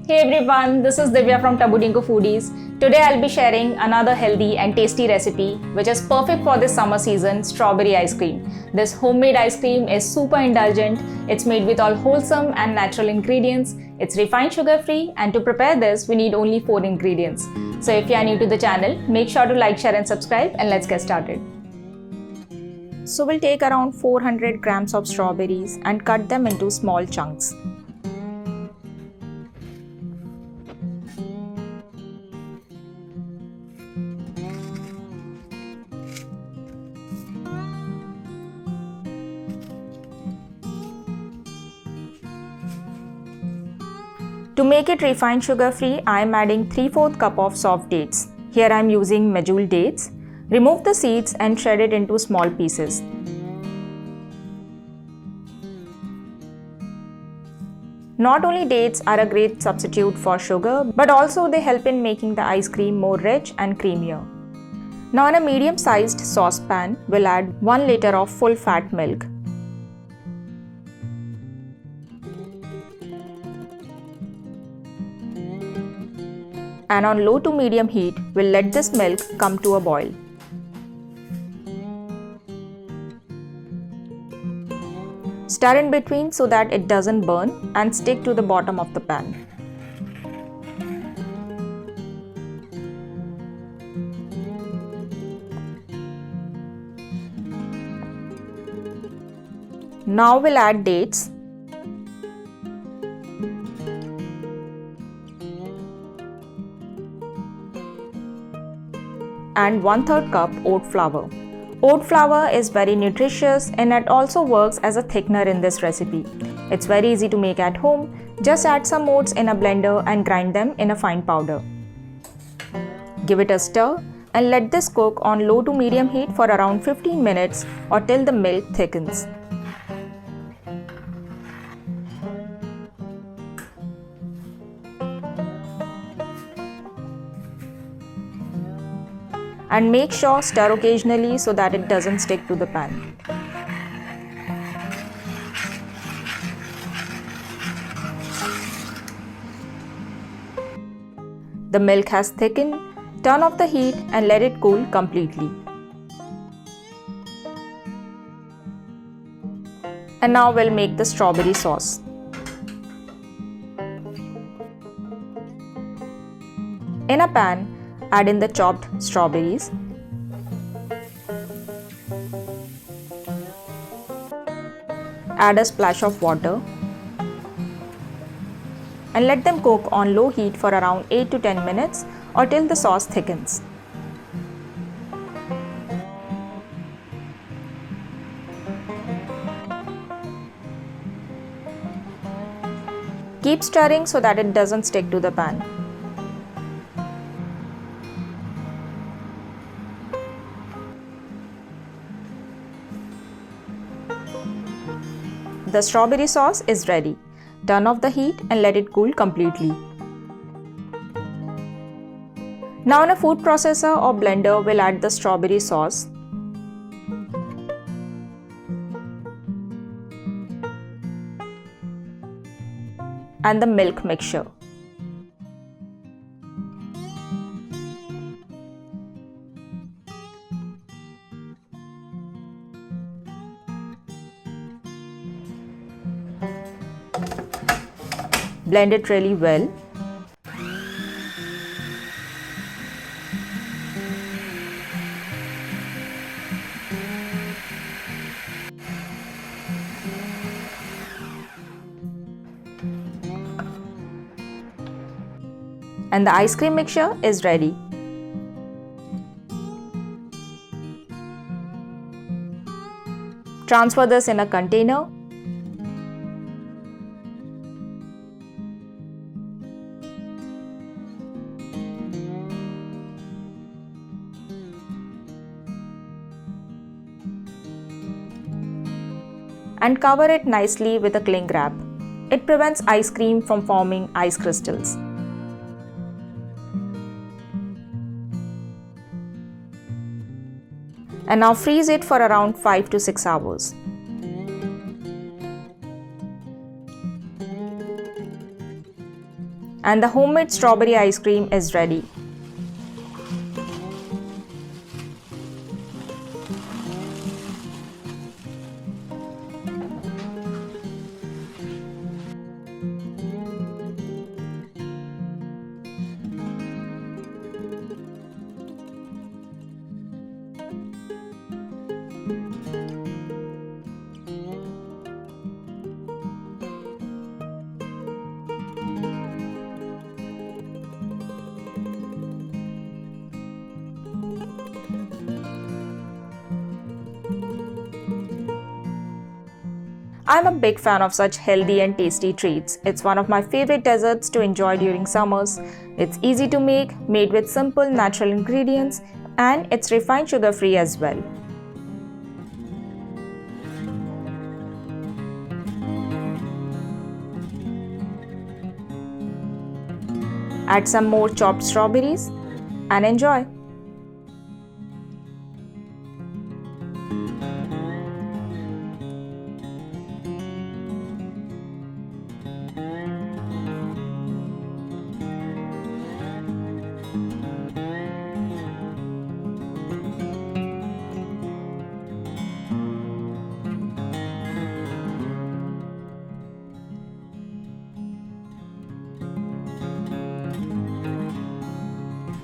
Hey everyone, this is Divya from Tabudinko Foodies. Today I'll be sharing another healthy and tasty recipe which is perfect for this summer season, strawberry ice cream. This homemade ice cream is super indulgent. It's made with all wholesome and natural ingredients. It's refined sugar free, and to prepare this we need only 4 ingredients. So if you are new to the channel, make sure to like, share and subscribe, and let's get started. So we'll take around 400 grams of strawberries and cut them into small chunks. To make it refined sugar free, I am adding 3/4 cup of soft dates. Here I am using Medjool dates. Remove the seeds and shred it into small pieces. Not only dates are a great substitute for sugar, but also they help in making the ice cream more rich and creamier. Now in a medium-sized saucepan, we'll add 1 liter of full fat milk. And on low to medium heat, we'll let this milk come to a boil. Stir in between so that it doesn't burn and stick to the bottom of the pan. Now we'll add dates. And 1/3 cup oat flour. Oat flour is very nutritious and it also works as a thickener in this recipe. It's very easy to make at home. Just add some oats in a blender and grind them in a fine powder. Give it a stir and let this cook on low to medium heat for around 15 minutes or till the milk thickens. And make sure stir occasionally so that it doesn't stick to the pan. The milk has thickened. Turn off the heat and let it cool completely. And now we'll make the strawberry sauce. In a pan, add in the chopped strawberries. Add a splash of water and let them cook on low heat for around 8 to 10 minutes or till the sauce thickens. Keep stirring so that it doesn't stick to the pan. The strawberry sauce is ready. Turn off the heat and let it cool completely. Now in a food processor or blender, we'll add the strawberry sauce. And the milk mixture. Blend it really well. And the ice cream mixture is ready. Transfer this in a container. And cover it nicely with a cling wrap. It prevents ice cream from forming ice crystals. And now freeze it for around 5 to 6 hours. and the homemade strawberry ice cream is ready. I'm a big fan of such healthy and tasty treats. It's one of my favorite desserts to enjoy during summers. It's easy to make, made with simple natural ingredients, and it's refined sugar free as well. Add some more chopped strawberries and enjoy.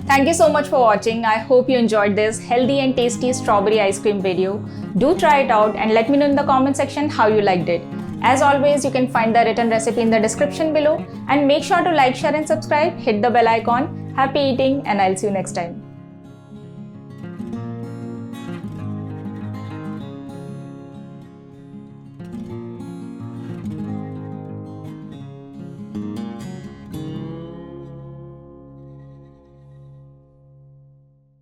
Thank you so much for watching. I hope you enjoyed this healthy and tasty strawberry ice cream video. Do try it out and let me know in the comment section how you liked it. As always, you can find the written recipe in the description below, and make sure to like, share and subscribe. Hit the bell icon. Happy eating, and I'll see you next time.